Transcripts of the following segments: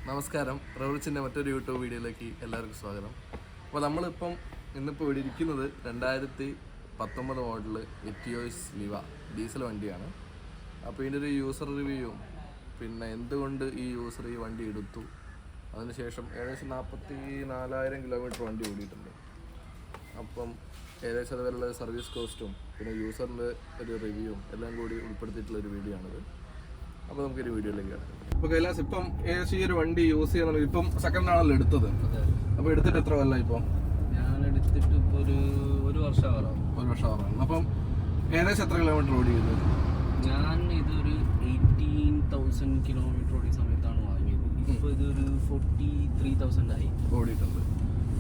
നമസ്കാരം, റവറിച്ചിൻ്റെ മറ്റൊരു യൂട്യൂബ് വീഡിയോയിലേക്ക് എല്ലാവർക്കും സ്വാഗതം. അപ്പോൾ നമ്മളിപ്പോൾ ഇന്നിപ്പോൾ ഇവിടെ ഇരിക്കുന്നത് 2019 മോഡൽ എറ്റിയോസ് ലിവ ഡീസൽ വണ്ടിയാണ്. അപ്പോൾ ഇതിൻ്റെ ഒരു യൂസർ റിവ്യൂവും പിന്നെ എന്തുകൊണ്ട് ഈ യൂസർ ഈ വണ്ടി എടുത്തു, അതിനുശേഷം ഏകദേശം 44,000 കിലോമീറ്റർ വണ്ടി ഓടിയിട്ടുണ്ട്. അപ്പം ഏകദേശം അതുവരെയുള്ള സർവീസ് കോസ്റ്റും പിന്നെ യൂസറിൻ്റെ ഒരു റിവ്യൂവും എല്ലാം കൂടി ഉൾപ്പെടുത്തിയിട്ടുള്ളൊരു വീഡിയോ ആണിത്. അപ്പോൾ നമുക്കൊരു വീഡിയോയിലേക്ക് കിടക്കാം. അപ്പോൾ കൈലാസ്, ഇപ്പം ഏകദേശം ഈ ഒരു വണ്ടി യൂസ് ചെയ്യുന്നത് ഇപ്പം സെക്കൻഡ് ആണല്ലോ എടുത്തത്. അപ്പോൾ എടുത്തിട്ട് എത്ര കൊല്ലം? ഇപ്പം ഞാൻ എടുത്തിട്ട് ഇപ്പോൾ ഒരു വർഷമാകാം. അപ്പം ഏകദേശം എത്ര കിലോമീറ്റർ ഓടി ചെയ്തു? ഞാൻ ഇതൊരു 18,000 കിലോമീറ്റർ ഓടിയ സമയത്താണ് വാങ്ങിയത്. ഇപ്പോൾ ഇതൊരു 43,000 ആയി ഓടിയിട്ടുണ്ട്.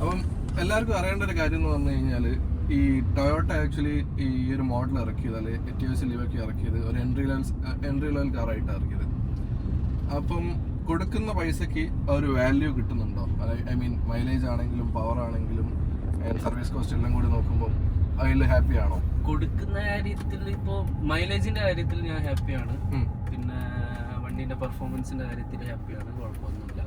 അപ്പം എല്ലാവർക്കും അറിയേണ്ട ഒരു കാര്യം എന്ന് പറഞ്ഞു കഴിഞ്ഞാൽ, ഈ ടൊയോട്ട ആക്ച്വലി ഈ ഒരു മോഡൽ ഇറക്കിയത്, അല്ലെങ്കിൽ എറ്റിയോസ് ലിവയ്ക്ക് ഇറക്കിയത് ഒരു എൻട്രി ലെവൽ കാറായിട്ടാണ് ഇറക്കിയത്. അപ്പം കൊടുക്കുന്ന പൈസക്ക് ഒരു വാല്യൂ കിട്ടുന്നുണ്ടോ? ഐ മീൻ മൈലേജ് ആണെങ്കിലും പവർ ആണെങ്കിലും സർവീസ് കോസ്റ്റ് എല്ലാം കൂടി നോക്കുമ്പോൾ അതിൽ ഹാപ്പി ആണോ? കൊടുക്കുന്ന കാര്യത്തിൽ ഇപ്പോൾ മൈലേജിന്റെ കാര്യത്തിൽ ഞാൻ ഹാപ്പിയാണ്. പിന്നെ വണ്ടീന്റെ പെർഫോമൻസിന്റെ കാര്യത്തിൽ ഹാപ്പിയാണ്, കുഴപ്പമൊന്നുമില്ല.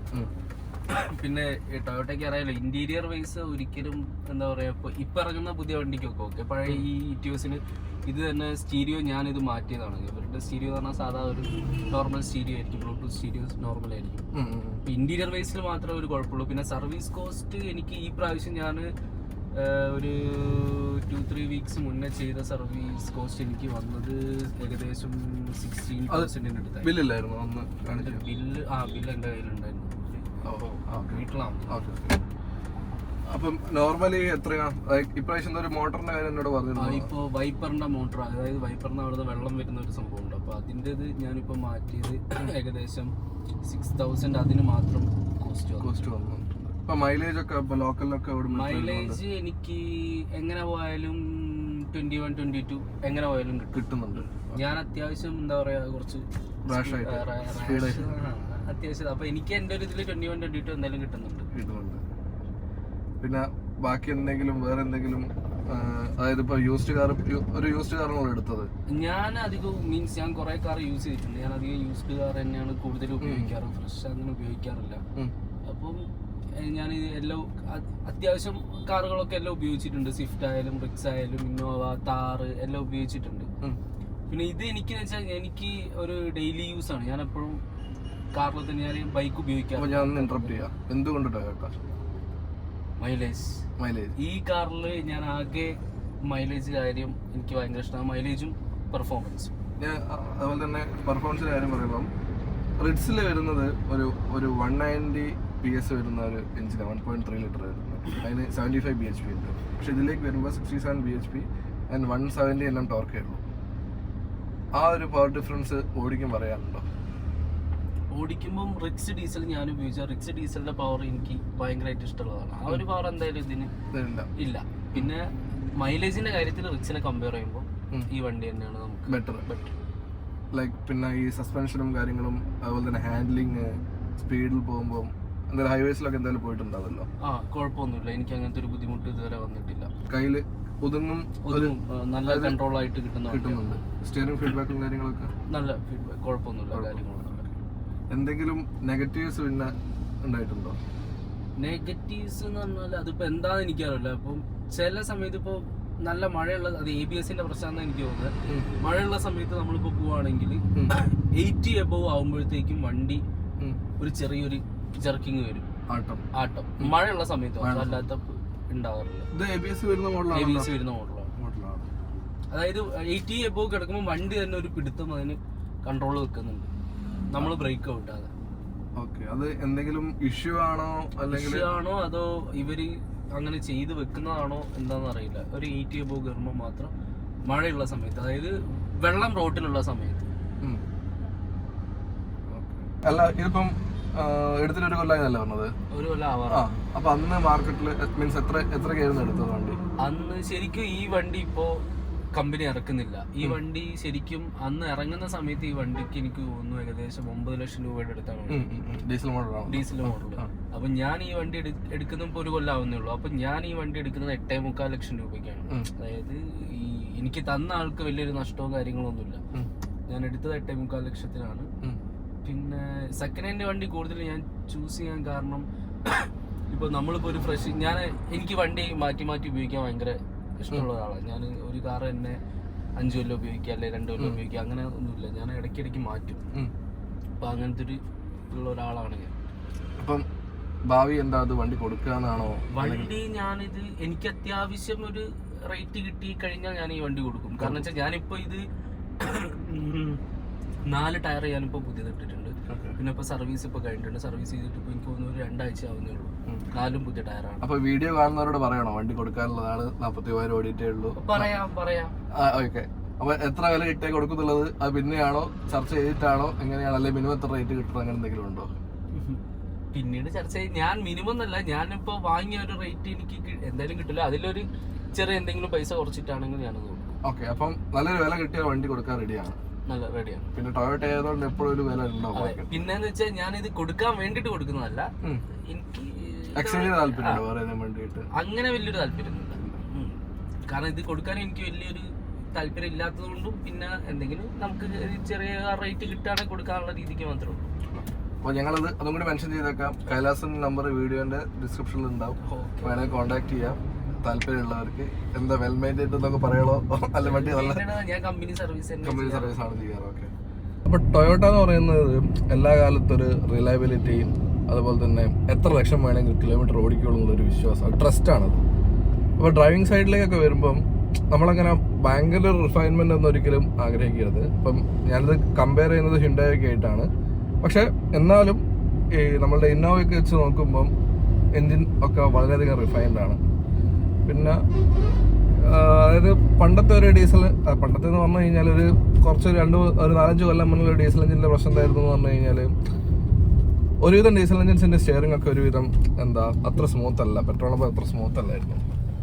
പിന്നെ ടൊയോട്ടയ്ക്ക് അറിയാലോ, ഇന്റീരിയർ വൈസ് ഒരിക്കലും എന്താ പറയാ, ഇപ്പൊ ഇറങ്ങുന്ന പുതിയ വണ്ടിക്കൊക്കെ ഓക്കെ. പഴയ ഈ ഇറ്റിയോസിന് ഇത് തന്നെ സ്റ്റീരിയോ ഞാനിത് മാറ്റിയതാണ്. ഇവരുടെ സ്റ്റീരിയോ എന്ന് പറഞ്ഞാൽ സാധാ ഒരു നോർമൽ സ്റ്റീരിയോ ആയിരിക്കും, ബ്ലൂടൂത്ത് സ്റ്റീരിയോ നോർമൽ ആയിരിക്കും. ഇന്റീരിയർ വൈസിൽ മാത്രമേ ഒരു കുഴപ്പമുള്ളൂ. പിന്നെ സർവീസ് കോസ്റ്റ് എനിക്ക് ഈ പ്രാവശ്യം ഞാൻ ഒരു 2-3 വീക്സ് മുന്നേ ചെയ്ത സർവീസ് കോസ്റ്റ് എനിക്ക് വന്നത് ഏകദേശം 16,000 അടുത്തായി. ബില്ലായിരുന്നു ബില്ല് എൻ്റെ കയ്യിലുണ്ടായിരുന്നു. വീട്ടിലാണ്. അപ്പം നോർമലി എത്രയാ ഇപ്രാവശ്യം ഒരു മോട്ടറിന്റെ കാര്യം എന്നോട് പറഞ്ഞിരുന്നു? ഇപ്പൊ വൈപ്പറിന്റെ മോട്ടർ, അതായത് വൈപ്പറിന്റെ അവിടുന്ന് വെള്ളം വരുന്ന ഒരു സംഭവം ഉണ്ട്. അപ്പൊ അതിൻ്റെത് ഞാനിപ്പോ മാറ്റിയത് ഏകദേശം 6,000 അതിന് മാത്രം കോസ്റ്റ് വന്നു. ഇപ്പൊ മൈലേജ് ഒക്കെ ലോക്കലിലൊക്കെ മൈലേജ് എനിക്ക് എങ്ങനെ പോയാലും 21-22 എങ്ങനെ പോയാലും കിട്ടുന്നുണ്ട്. ഞാൻ അത്യാവശ്യം എന്താ പറയാ, കുറച്ച് അത്യാവശ്യം. അപ്പൊ എനിക്ക് എന്റെ ഒരു ഇതിൽ 21-22 എന്തായാലും കിട്ടുന്നുണ്ട്. പിന്നെ ബാക്കി എന്തെങ്കിലും വേറെ എന്തെങ്കിലും, അതായത് ഇപ്പൊ യൂസ്ഡ് കാറാണോ എടുത്തത്? ഞാൻ അധികം മീൻസ് ഞാൻ കുറെ കാർ യൂസ് ചെയ്തിട്ടുണ്ട്. ഞാൻ അധികം യൂസ്ഡ് കാർ തന്നെയാണ് കൂടുതൽ ഉപയോഗിക്കാറ്, ഫ്രഷ് അങ്ങനെ ഉപയോഗിക്കാറില്ല. അപ്പം ഞാൻ എല്ലാം അത്യാവശ്യം കാറുകളൊക്കെ എല്ലാം ഉപയോഗിച്ചിട്ടുണ്ട്. സ്വിഫ്റ്റ് ആയാലും റിക്സ് ആയാലും ഇന്നോവ, താറ് എല്ലാം ഉപയോഗിച്ചിട്ടുണ്ട്. പിന്നെ ഇത് എനിക്ക് വെച്ചാൽ എനിക്ക് ഒരു ഡെയിലി യൂസ് ആണ്. ഞാൻ എപ്പോഴും കാറിൽ തന്നെ ഞാൻ ബൈക്ക് ഉപയോഗിക്കാം. ഞാൻ ഇന്ററപ്റ്റ് ചെയ്യാം. എന്തുകൊണ്ട് ടൊയോട്ട? മൈലേജ് ഈ കാറിൽ ഞാൻ ആകെ മൈലേജ് കാര്യം എനിക്ക് ഭയങ്കര ഇഷ്ടമാണ്. മൈലേജും പെർഫോമൻസും. ഞാൻ അതുപോലെ തന്നെ പെർഫോമൻസിന്റെ കാര്യം പറയുമ്പം റിഡ്സിൽ വരുന്നത് ഒരു 190 PS വരുന്ന ഒരു എഞ്ചിനാണ്, 1.3 ലിറ്റർ വരുന്നത്. അതിന് 75 bhp ഉണ്ട്. പക്ഷെ ഇതിലേക്ക് വരുമ്പോൾ 67 bhp ആൻഡ് 170 Nm ടോർക്കേ ഉള്ളൂ. ആ ഒരു പവർ ഡിഫറൻസ് ഓടിക്കും പറയാനുണ്ടോ? ഓടിക്കുമ്പം റിക്സ് ഡീസൽ ഞാൻ ഉപയോഗിച്ച റിക്സ് ഡീസലിന്റെ പവർ എനിക്ക് ഭയങ്കരമായിട്ട് ഇഷ്ടമുള്ളതാണ്. ആ ഒരു പവർ എന്തായാലും ഇതിന് ഇല്ല. പിന്നെ മൈലേജിന്റെ കാര്യത്തിൽ റിക്സിനെ കമ്പയർ ചെയ്യുമ്പോൾ ഈ വണ്ടി തന്നെയാണ് നമുക്ക് ബെറ്റർ. ലൈക്ക് പിന്നെ ഈ സസ്പെൻഷനും കാര്യങ്ങളും അതുപോലെ തന്നെ ഹാൻഡ്ലിങ്, സ്പീഡിൽ പോകുമ്പോൾ എന്തായാലും ഹൈവേസിലൊക്കെ എന്തായാലും പോയിട്ടുണ്ടാവല്ലോ. കുഴപ്പമൊന്നുമില്ല, എനിക്ക് അങ്ങനത്തെ ഒരു ബുദ്ധിമുട്ട് ഇതുവരെ വന്നിട്ടില്ല. കയ്യിൽ ഒതുങ്ങും, നല്ല കൺട്രോൾ ആയിട്ട് കിട്ടുന്നുണ്ട്. സ്റ്റിയറിംഗ് ഫീഡ്ബാക്കും കാര്യങ്ങളൊക്കെ നല്ല ഫീഡ്ബാക്ക്, കുഴപ്പമൊന്നുമില്ല കാര്യങ്ങളൊക്കെ. എന്തെങ്കിലും നെഗറ്റീവ്സ് പിന്നെ ഉണ്ടായിട്ടുണ്ടോ? നെഗറ്റീവ്സ് എന്ന് പറഞ്ഞാൽ അതിപ്പോ എന്താണെന്ന് എനിക്കറിയില്ല. അപ്പം ചില സമയത്ത് ഇപ്പോൾ നല്ല മഴയുള്ള, അത് ABS-ന്റെ പ്രശ്നമാണെന്ന് എനിക്ക് തോന്നുന്നത്. മഴയുള്ള സമയത്ത് നമ്മളിപ്പോൾ പോവുകയാണെങ്കിൽ 80 above ആകുമ്പോഴത്തേക്കും വണ്ടി ഒരു ചെറിയൊരു ജർക്കിങ് വരും, ആട്ടം. മഴയുള്ള സമയത്ത് അല്ലാത്ത ഉണ്ടാവാറില്ല. ABS വരുന്ന മോഡലാണ്. അതായത് 80 above കിടക്കുമ്പോൾ വണ്ടി തന്നെ ഒരു പിടുത്തം അതിന് കൺട്രോൾ വെക്കുന്നുണ്ട്, നമ്മൾ ബ്രേക്ക് ഔട്ടാതെ. അത് എന്തെങ്കിലും ഇഷ്യൂ ആണോ അതോ ഇവര് അങ്ങനെ ചെയ്ത് വെക്കുന്നതാണോ എന്താണെന്ന് അറിയില്ല. ഒരു 80 above കയറുമ്പോൾ മാത്രം മഴയുള്ള സമയത്ത്, അതായത് വെള്ളം റോട്ടിലുള്ള സമയത്ത്. അല്ല, ഇതിപ്പം എടുത്തിട്ട് ഒരു കൊല്ലമായതല്ലേ പറഞ്ഞത്? ഒരു കൊല്ലം ആവാറാ. അപ്പൊ അന്ന് മാർക്കറ്റിൽ മീൻസ് എത്രയായിരുന്നു എടുത്തത് വണ്ടി? അന്ന് ശരിക്കും ഈ വണ്ടി ഇപ്പോ കമ്പനി ഇറക്കുന്നില്ല. ഈ വണ്ടി ശരിക്കും അന്ന് ഇറങ്ങുന്ന സമയത്ത് ഈ വണ്ടിക്ക് എനിക്ക് തോന്നുന്നു ഏകദേശം 9 ലക്ഷം രൂപയുടെ അടുത്താണ്, ഡീസൽ മോഡൽ. അപ്പൊ ഞാൻ ഈ വണ്ടി എടുക്കുന്ന ഇപ്പൊ ഒരു കൊല്ലം ആവുന്നേ ഉള്ളൂ. അപ്പൊ ഞാൻ ഈ വണ്ടി എടുക്കുന്നത് 8.25 ലക്ഷം രൂപയ്ക്കാണ്. അതായത് ഈ എനിക്ക് തന്ന ആൾക്ക് വലിയൊരു നഷ്ടവും കാര്യങ്ങളൊന്നുമില്ല. ഞാൻ എടുത്തത് 8.25 ലക്ഷത്തിനാണ്. പിന്നെ സെക്കൻഡ് ഹാൻഡ് വണ്ടി കൂടുതൽ ഞാൻ ചൂസ് ചെയ്യാൻ കാരണം ഇപ്പോൾ നമ്മളിപ്പോൾ ഒരു ഫ്രഷ് എനിക്ക് വണ്ടി മാറ്റി മാറ്റി ഉപയോഗിക്കാൻ ഭയങ്കര ഇഷ്ടമുള്ള ഒരാളാണ്. ഞാൻ ഒരു കാർ തന്നെ 5 കൊല്ലം ഉപയോഗിക്കുക അല്ലെങ്കിൽ 2 കൊല്ലം ഉപയോഗിക്കുക അങ്ങനെ ഒന്നുമില്ല. ഞാൻ ഇടയ്ക്കിടയ്ക്ക് മാറ്റും. അപ്പം അങ്ങനത്തെ ഉള്ള ഒരാളാണ് ഞാൻ. അപ്പം ഭാവി എന്താ, അത് വണ്ടി കൊടുക്കാന്നാണോ? വണ്ടി ഞാനിത് എനിക്ക് അത്യാവശ്യം ഒരു റേറ്റ് കിട്ടി കഴിഞ്ഞാൽ ഞാൻ ഈ വണ്ടി കൊടുക്കും. കാരണം വെച്ചാൽ ഞാനിപ്പോൾ ഇത് 4 ടയർ ഞാനിപ്പോൾ പുതിയതിട്ടിട്ടുണ്ട്. പിന്നെ ഇപ്പോൾ സർവീസ് ഇപ്പോൾ കഴിഞ്ഞിട്ടുണ്ട്. സർവീസ് ചെയ്തിട്ട് ഇപ്പോൾ എനിക്ക് തോന്നുന്നു 2 ആഴ്ച ആവുന്നേ ഉള്ളൂ. 4 പുതിയ ടയറാണ്. അപ്പൊ വീഡിയോ കാണുന്നവരോട് പറയണോ വണ്ടി കൊടുക്കാനുള്ളതാണ്? 40,000 ഓടിയിട്ടേ ഉള്ളൂ. പറയാം. ഓക്കെ. അപ്പൊ എത്ര വില കിട്ടേ കൊടുക്കുന്നുള്ളത് അത് പിന്നെയാണോ ചർച്ച ചെയ്തിട്ടാണോ എങ്ങനെയാണ്? അല്ലെങ്കിൽ മിനിമം എത്ര റേറ്റ് കിട്ടുന്നത് അങ്ങനെ എന്തെങ്കിലും ഉണ്ടോ? പിന്നീട് ചർച്ച ചെയ്ത് ഞാൻ മിനിമം എന്നല്ല, ഞാനിപ്പോൾ വാങ്ങിയ ഒരു റേറ്റ് എനിക്ക് എന്തായാലും കിട്ടില്ല. അതിലൊരു ചെറിയ എന്തെങ്കിലും പൈസ കുറച്ചിട്ടാണെങ്കിൽ ഞാനത് കൊടുക്കും. ഓക്കെ. അപ്പം നല്ലൊരു വില കിട്ടിയ വണ്ടി കൊടുക്കാൻ റെഡിയാണ്. നല്ല റെഡിയാണ്. പിന്നെ ടൊയോട്ട ആയതുകൊണ്ട് എപ്പോഴും ഒരു വില ഉണ്ടാവും. പിന്നെന്ന് വെച്ചാൽ ഞാനിത് കൊടുക്കാൻ വേണ്ടിട്ട് കൊടുക്കുന്നതല്ല. എനിക്ക് താല്പര്യമുണ്ടോ വേറെ വണ്ടിയിട്ട്? അങ്ങനെ വലിയൊരു താല്പര്യമൊന്നുമില്ല. കാരണം ഇത് കൊടുക്കാൻ എനിക്ക് വലിയൊരു താല്പര്യം ഇല്ലാത്തത് കൊണ്ടും പിന്നെ എന്തെങ്കിലും നമുക്ക് ചെറിയ റേറ്റ് കിട്ടുകയാണെങ്കിൽ കൊടുക്കാനുള്ള രീതിക്ക് മാത്രമേ ഉള്ളൂ. അപ്പോൾ ഞങ്ങളത് അതും കൂടി മെൻഷൻ ചെയ്തേക്കാം. കൈലാസൻ നമ്പർ വീഡിയോന്റെ ഡിസ്ക്രിപ്ഷനിൽ ഉണ്ടാവും. വേണമെങ്കിൽ കോൺടാക്ട് ചെയ്യാം താല്പര്യമുള്ളവർക്ക്. എന്താ വെൽ മെയിൻറ്റൈൻഡ് എന്നൊക്കെ പറയണോ? അല്ല വണ്ടി നല്ല കമ്പനി സർവീസ് ആണ് ചെയ്യാറ്. ഓക്കെ. അപ്പോൾ ടൊയോട്ട എന്ന് പറയുന്നത് എല്ലാ കാലത്തും ഒരു റിലയബിലിറ്റിയും അതുപോലെ തന്നെ എത്ര ലക്ഷം വേണമെങ്കിൽ കിലോമീറ്റർ ഓടിക്കുള്ളൂ എന്നുള്ളൊരു വിശ്വാസം, ട്രസ്റ്റാണത്. അപ്പോൾ ഡ്രൈവിംഗ് സൈഡിലേക്കൊക്കെ വരുമ്പം നമ്മളങ്ങനെ ഭയങ്കര റിഫൈൻമെൻ്റ് ഒന്നും ഒരിക്കലും ആഗ്രഹിക്കരുത്. ഇപ്പം ഞാനത് കമ്പയർ ചെയ്യുന്നത് ഹിൻഡായൊക്കെ ആയിട്ടാണ്. പക്ഷെ എന്നാലും ഈ നമ്മളുടെ ഇന്നോവയൊക്കെ വെച്ച് നോക്കുമ്പം എൻജിൻ ഒക്കെ വളരെയധികം റിഫൈൻഡ് ആണ്. പിന്നെ അതായത് പണ്ടത്തെ ഒരു ഡീസൽ, പണ്ടത്തെ എന്ന് പറഞ്ഞു കഴിഞ്ഞാൽ ഒരു 4-5 കൊല്ലം മുന്നിൽ ഡീസൽ എഞ്ചിൻ്റെ പ്രശ്നം എന്തായിരുന്നു എന്ന് പറഞ്ഞു കഴിഞ്ഞാൽ ഒരുവിധം ഡീസൽ എഞ്ചിൻസിൻ്റെ സ്റ്റിയറിംഗ് ഒക്കെ ഒരുവിധം അത്ര സ്മൂത്ത് അല്ല, പെട്രോളൊപ്പം അത്ര സ്മൂത്ത് അല്ലായിരുന്നു.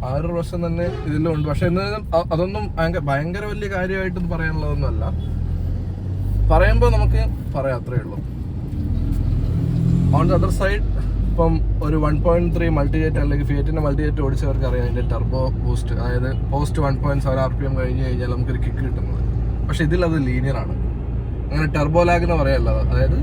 ആ ഒരു പ്രശ്നം തന്നെ ഇതിലും ഉണ്ട്. പക്ഷെ എന്നാലും അതൊന്നും ഭയങ്കര വലിയ കാര്യമായിട്ടൊന്നും പറയാനുള്ളതൊന്നുമല്ല. പറയുമ്പോൾ നമുക്ക് പറയാം, അത്രയേ ഉള്ളൂ. ഓൺ ദ അതർ സൈഡ് ഇപ്പം ഒരു 1.3 മൾട്ടിജെറ്റ് അല്ലെങ്കിൽ ഫിയറ്റിൻ്റെ മൾട്ടിജെറ്റ് ഓടിച്ചവർക്ക് അറിയാം അതിൻ്റെ ടർബോ ബൂസ്റ്റ്, അതായത് പോസ്റ്റ് 1.7 RPM കഴിഞ്ഞ് കഴിഞ്ഞാൽ നമുക്കൊരു കിക്ക് കിട്ടുന്നത്. പക്ഷെ ഇതിലത് ലീനിയറാണ്. അങ്ങനെ ടർബോ ലാഗ് എന്ന് പറയാനുള്ളത്, അതായത്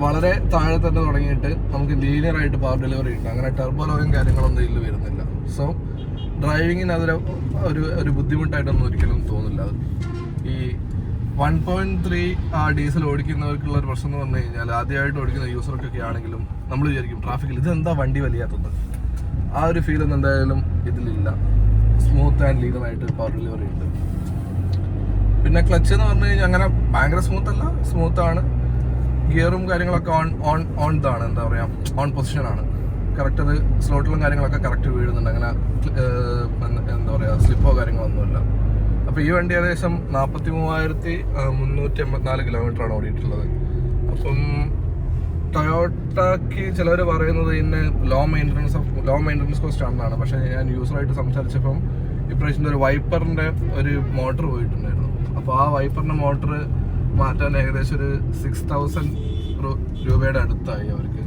വളരെ താഴെ തന്നെ തുടങ്ങിയിട്ട് നമുക്ക് ലീനിയറായിട്ട് പവർ ഡെലിവറി കിട്ടും. അങ്ങനെ ടർബോ ലാഗും കാര്യങ്ങളൊന്നും ഇതിൽ വരുന്നില്ല. സോ ഡ്രൈവിങ്ങിന് അതൊരു ഒരു ബുദ്ധിമുട്ടായിട്ടൊന്നും ഒരിക്കലും തോന്നില്ല. ഈ 1.3 ആ ഡീസൽ ഓടിക്കുന്നവർക്കുള്ള ഒരു പ്രശ്നം എന്ന് പറഞ്ഞു കഴിഞ്ഞാൽ ആദ്യമായിട്ട് ഓടിക്കുന്ന യൂസർക്കൊക്കെ ആണെങ്കിലും നമ്മൾ വിചാരിക്കും ട്രാഫിക്കിൽ ഇതെന്താ വണ്ടി വലിയാത്തത്. ആ ഒരു ഫീലൊന്നും എന്തായാലും ഇതിലില്ല. സ്മൂത്ത് ആൻഡ് ലീനറായിട്ട് പവർ ഡെലിവറി ഉണ്ട്. പിന്നെ ക്ലച്ച് എന്ന് പറഞ്ഞു കഴിഞ്ഞാൽ അങ്ങനെ ഭയങ്കര സ്മൂത്താണ്. ഗിയറും കാര്യങ്ങളൊക്കെ ഓൺ ഇതാണ്, എന്താ പറയുക, ഓൺ പൊസിഷനാണ്. കറക്റ്റ് അത് സ്ലോട്ടിലും കാര്യങ്ങളൊക്കെ കറക്റ്റ് വീഴുന്നുണ്ട്. അങ്ങനെ എന്താ പറയുക സ്ലിപ്പോ കാര്യങ്ങളൊന്നുമില്ല. അപ്പോൾ ഈ വണ്ടി ഏകദേശം 43,384 കിലോമീറ്ററാണ് ഓടിയിട്ടുള്ളത്. അപ്പം ടൊയോട്ടയ്ക്ക് ചിലവർ പറയുന്നത് ഇതിന് ലോ മെയിൻ്റനൻസ് കോസ്റ്റ് ആണെന്നാണ്. പക്ഷേ ഞാൻ യൂസറായിട്ട് സംസാരിച്ചപ്പം ഇപ്രാവശ്യത്തെ ഒരു വൈപ്പറിൻ്റെ ഒരു മോട്ടർ പോയിട്ടുണ്ടായിരുന്നു. അപ്പോൾ ആ വൈപ്പറിൻ്റെ മോട്ടർ മാറ്റാൻ ഏകദേശം ഒരു 6,000 രൂപയുടെ അടുത്തായി അവർക്ക്.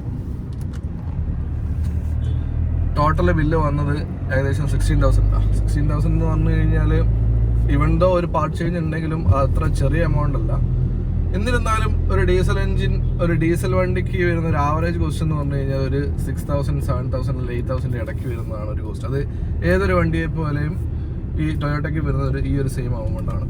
ടോട്ടൽ ബില്ല് വന്നത് ഏകദേശം 16,000 എന്ന് പറഞ്ഞു കഴിഞ്ഞാൽ ഇവൻ ദോ ഒരു പാർട്ട് ചേഞ്ച് ഉണ്ടെങ്കിലും അത്ര ചെറിയ എമൗണ്ട് അല്ല. എന്നിരുന്നാലും ഒരു ഡീസൽ വണ്ടിക്ക് വരുന്ന ഒരു ആവറേജ് കോസ്റ്റ് എന്ന് പറഞ്ഞു കഴിഞ്ഞാൽ ഒരു 6,000, 7,000 അല്ലെങ്കിൽ 8,000 ഇടയ്ക്ക് വരുന്നതാണ് ഒരു കോസ്റ്റ്. അത് ഏതൊരു വണ്ടിയെ പോലെയും ഈ ടൊയോട്ടയ്ക്ക് വരുന്നത് ഈ ഒരു സെയിം എമൗണ്ടാണ്.